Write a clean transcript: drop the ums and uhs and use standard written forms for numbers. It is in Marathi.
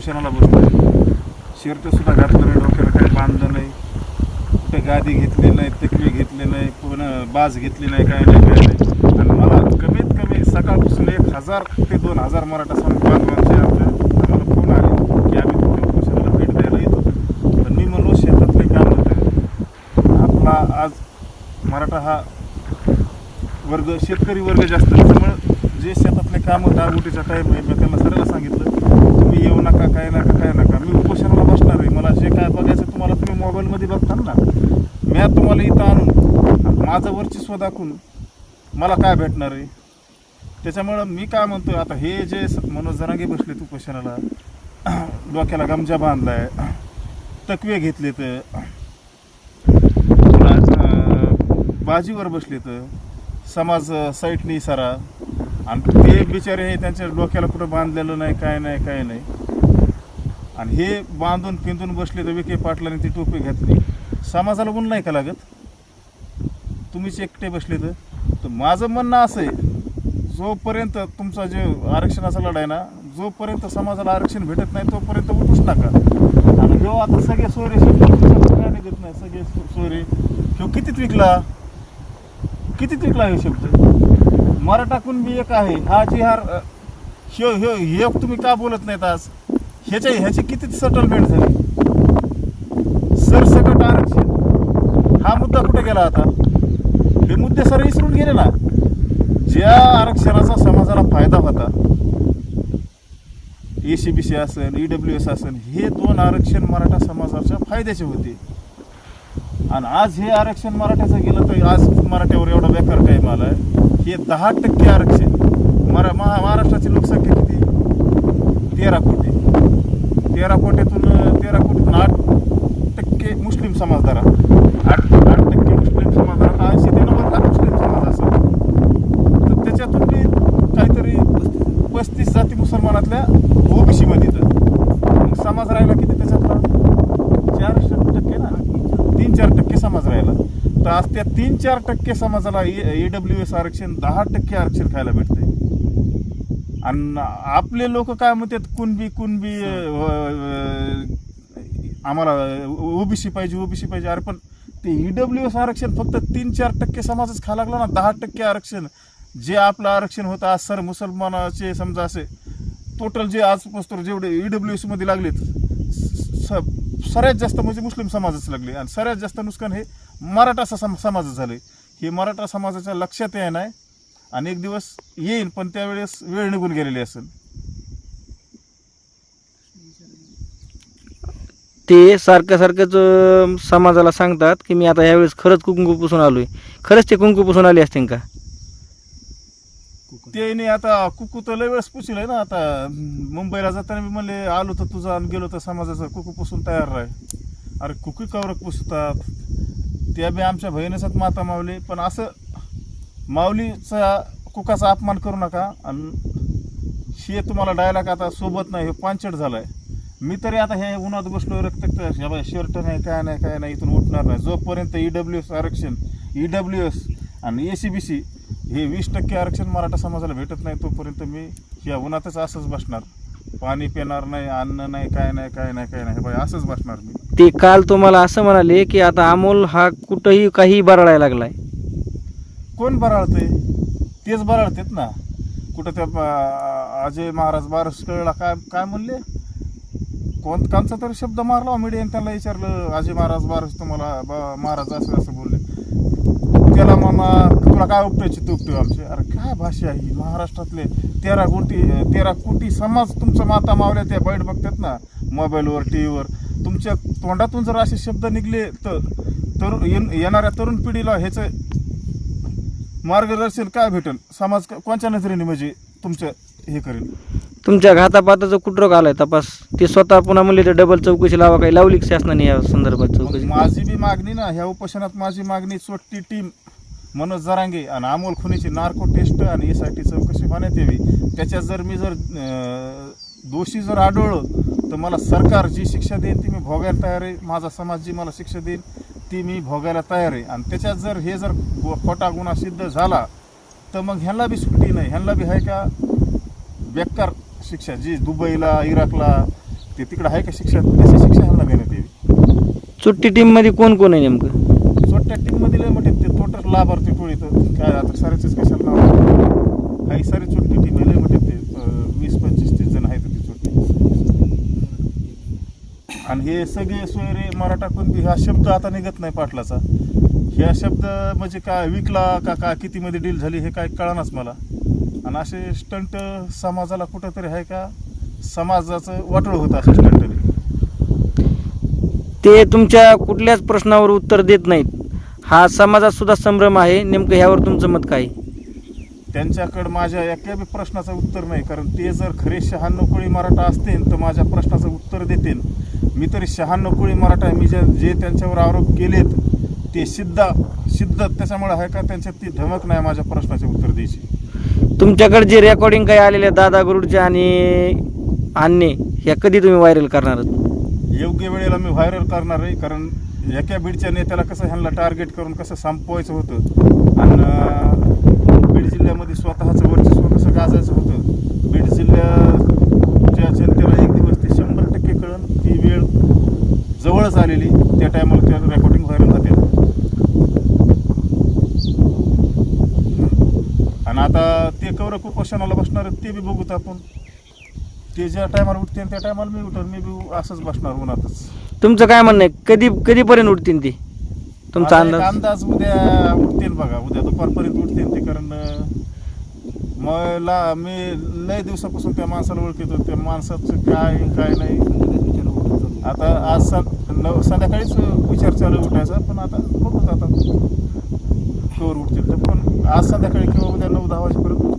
उपोषणाला बसलोय. शर्ट सुद्धा घातलं नाही, डोक्याला काही बांधलं नाही, कुठे गादी घेतली नाही, तकवी घेतली नाही, पुन्हा बाज घेतली नाही, काय नाही. आणि मला कमीत कमी सकाळपासून 1000 ते 2000 मराठा समाज बांधवांचे आम्हाला फोन आले की आम्ही तुमच्या उपोषणाला भेट द्यायला येतो. पण मी म्हणलो शेतातले काम होतं. आपला आज मराठा हा वर्ग शेतकरी वर्ग जास्त, त्याच्यामुळं जे शेतातले कामं डागुटीचा टाईम आहे, मी त्यांना सरळ सांगितलं तुम्ही येऊ नका, काय नका, मी उपोषणाला बसणार आहे. मला जे काय बघायचं तुम्हाला तुम्ही मोबाईलमध्ये बघता ना, मी तुम्हाला इथं आणून माझं वर्चस्व दाखवून मला काय भेटणार आहे. त्याच्यामुळं मी काय म्हणतो, आता हे जे मनोज जरांगे बसलेत उपोषणाला, डोक्याला गमजा बांधलाय, तकवे घेतले, तर बाजीवर बसले, तर समाज साईटनी सारा, आणि ते बिचारे हे त्यांच्या डोक्याला कुठं बांधलेलं नाही, काय नाही. आणि हे बांधून पिंधून बसले, तर विखे पाटलाने ती टोपी घातली. समाजाला ऊन नाही का लागत? तुम्हीच एकटे बसले. तर माझं म्हणणं असं आहे, जोपर्यंत तुमचा जे आरक्षणाचा लढा आहे ना, जोपर्यंत समाजाला आरक्षण भेटत नाही तोपर्यंत उठूच नका. आणि जो आता सगळे सोयरे शब्द निघत नाही, सगळे सोयरे ह्यो कितीत विकला हे शब्द. मराठा कुणबी एक आहे, हा जिहार ह्यो तुम्ही का बोलत नाहीत आज? ह्याची किती सेटलमेंट झाली? सरसकट आरक्षण हा मुद्दा कुठे गेला आता? हे मुद्दे सर विसरून गेले ना. ज्या आरक्षणाचा समाजाला फायदा होता, ACBC असेल, EWS असेल, हे 2 आरक्षण मराठा समाजाच्या फायद्याचे होते. आणि आज हे आरक्षण मराठ्याचं गेलं, तर आज मराठ्यावर एवढा बेकार टाईम आला आहे. हे 10% आरक्षण. महाराष्ट्राची लोकसंख्या किती? 13 कोटी. 13 कोटीतून 8% मुस्लिम समाज धरा. 8% मुस्लिम समाज धरा, 80 ते 90 लाख मुस्लिम समाज असेल. तर त्याच्यातून बी काहीतरी 35 जाती मुसलमानातल्या OBC मध्ये, तर समाज राहिला किती त्याच्यातला? 4% ना, 3-4% समाज राहिला. तर आज त्या 3-4% समाजाला EWS आरक्षण 10% आरक्षण खायला भेटतंय. आणि आपले लोक काय म्हणतात, कुणबी आम्हाला OBC पाहिजे. अरे पण ते EWS आरक्षण फक्त 3-4% समाजच खायला लागला ना. 10% आरक्षण जे आपलं आरक्षण होतं, आज सर मुसलमानाचे समजा असे टोटल जे आजपासून जेवढे EWS मध्ये लागलेत, सगळ्यात जास्त म्हणजे मुस्लिम समाजच लागले. आणि सगळ्यात जास्त नुकसान हे मराठा समाजच झाले. हे मराठा समाजाच्या लक्षात येणार नाही, आणि एक दिवस येईल, पण त्यावेळेस वेळ निघून गेलेली असेल. ते सारखंच समाजाला सांगतात की मी आता यावेळेस खरंच कुंकू पुसून आलोय. खरंच ते कुंकू पुसून आले असतील का? ते नाही, आता कुकू तर लय वेळेस पुशील आहे ना. आता मुंबईला जाताना मी म्हणले आलो तर तुझा आणि गेलो तर समाजाचा, कुकू पुसून तयार राह. अरे कुकू कवरक पुसतात, त्या बी आमच्या बहिणीचाच माता मावली. पण असं माऊलीचा कुकाचा अपमान करू नका. आणि हे तुम्हाला डायलॉग आता सोबत नाही, हे पांचट झालाय. मी तरी आता हे उन्हात बसलो, शर्ट नाही, काय नाही, इथून उठणार नाही जोपर्यंत EWS आरक्षण, EWS आणि ACBC हे 20% आरक्षण मराठा समाजाला भेटत नाही, तोपर्यंत मी या उन्हातच असंच बसणार. पाणी पिणार नाही, अन्न नाही, काय नाही बाई, असंच बसणार मी. ते काल तुम्हाला असं म्हणाले की आता अमोल हा कुठंही काही बरळायला लागलाय. कोण बराळते? तेच बराळतेत ना. कुठं त्या अजय महाराज बारसकळला काय म्हणले, कोणचा तरी शब्द मारला मीडियाने. त्यांना विचारलं अजय महाराज तुम्हाला महाराज असं बोलले. त्याला मामा तुला काय उपटायची तू उपटे आमचे. अरे काय भाषा आहे ही? महाराष्ट्रातले 13 कोटी समाज तुमचा माता मावल्या त्या बैठ बघतात ना मोबाईलवर, TV वर. तुमच्या तोंडातून जर असे शब्द निघले तर येणाऱ्या तरुण पिढीला ह्याचं मार्गदर्शन काय भेटेल? समाज कोणत्या नजरेने म्हणजे तुमचं हे करेल? तुमच्या घातापाताचं कुठं आलाय तपास? ते स्वतः पुन्हा म्हणले तर डबल चौकशी लावा, काही लावली शासनाने या संदर्भात चौकशी? माझी बी मागणी ना, ह्या उपोषणात माझी मागणी स्वतःची टीम मनोज जरांगे आणि अमोल खुनीची नार्को टेस्ट आणि SIT चौकशी होण्यात यावी. त्याच्यात जर मी दोषी जर आढळलो तर मला सरकार जी शिक्षा देईल ती मी भोगायला तयार आहे. माझा समाज जी मला शिक्षा देईल ती मी भोगायला तयार आहे. आणि त्याच्यात जर खोटा गुन्हा सिद्ध झाला तर मग ह्यांना बी सुट्टी नाही. ह्यांना बी आहे का बेकार शिक्षा, जी दुबईला, इराकला ते तिकडं आहे का शिक्षा, कशी शिक्षा ह्यांना देण्यात यावी. सुट्टी टीममध्ये कोण कोण आहे नेमकं? छोट्या टीममध्ये लय मोठे ते टोटल लाभार्थी टोळी तर काय आता सारेच कशाला नाव काही सारी छोटी टीम आहे लय मोठे ते 20-25-30 जण आहेत ती छोटी. आणि हे सगळे सोयरे मराठा कुणबी हा शब्द आता निघत नाही पाटलाचा. ह्या शब्द म्हणजे काय विकला का कितीमध्ये डील झाली हे काय कळनाच मला. आणि असे स्टंट समाजाला कुठंतरी आहे का समाजाचं वाटोळं होतं असे स्टंटने. ते तुमच्या कुठल्याच प्रश्नावर उत्तर देत नाहीत, हा समाजात सुद्धा संभ्रम आहे. नेमकं ह्यावर तुमचं मत काय? त्यांच्याकडं माझ्या एका बी प्रश्नाचं उत्तर नाही. कारण ते जर खरे 96 कोळी मराठा असतील तर माझ्या प्रश्नाचं उत्तर देतील. मी तरी 96 कोळी मराठा आहे. मी जे त्यांच्यावर आरोप केलेत ते सिद्ध त्याच्यामुळे आहे का त्यांच्यात ती धमक नाही माझ्या प्रश्नाचे उत्तर द्यायची. तुमच्याकडे जे रेकॉर्डिंग काही आलेल्या दादा गरुडच्या आणि आणणे ह्या कधी तुम्ही व्हायरल करणार आहात? योग्य वेळेला मी व्हायरल करणार आहे. कारण एका बीडच्या नेत्याला कसं ह्यांना टार्गेट करून कसं संपवायचं होतं आणि बीड जिल्ह्यामध्ये स्वतःचं वर्चस्व कसं गाजायचं होतं. बीड जिल्ह्याच्या जनतेला एक दिवस ते 100% कळण. ती वेळ जवळच आलेली. त्या टायमाला त्या रेकॉर्डिंग व्हायरल होते. आणि आता ते कवर कुपोषणाला बसणार आहेत ते बी बघूत आपण. ते ज्या टायमाला उठते त्या टायमाला मी उठेन. मी बी असंच बसणार उन्हातच. तुमचं काय म्हणणं आहे? कधीपर्यंत उठतील ते? तुमचा आता एक अंदाज? अंदाज उद्या उठतील बघा. उद्या दुपारपर्यंत उठतील ते. कारण मी लय दिवसापासून त्या माणसाला ओळखतो. त्या माणसाचं काय नाही. आता आज संध्याकाळीच विचार चालू उठायचा. पण आता बघूच आता कवर उठतील तर. पण आज संध्याकाळी किंवा उद्या 9-10 वाजेपर्यंत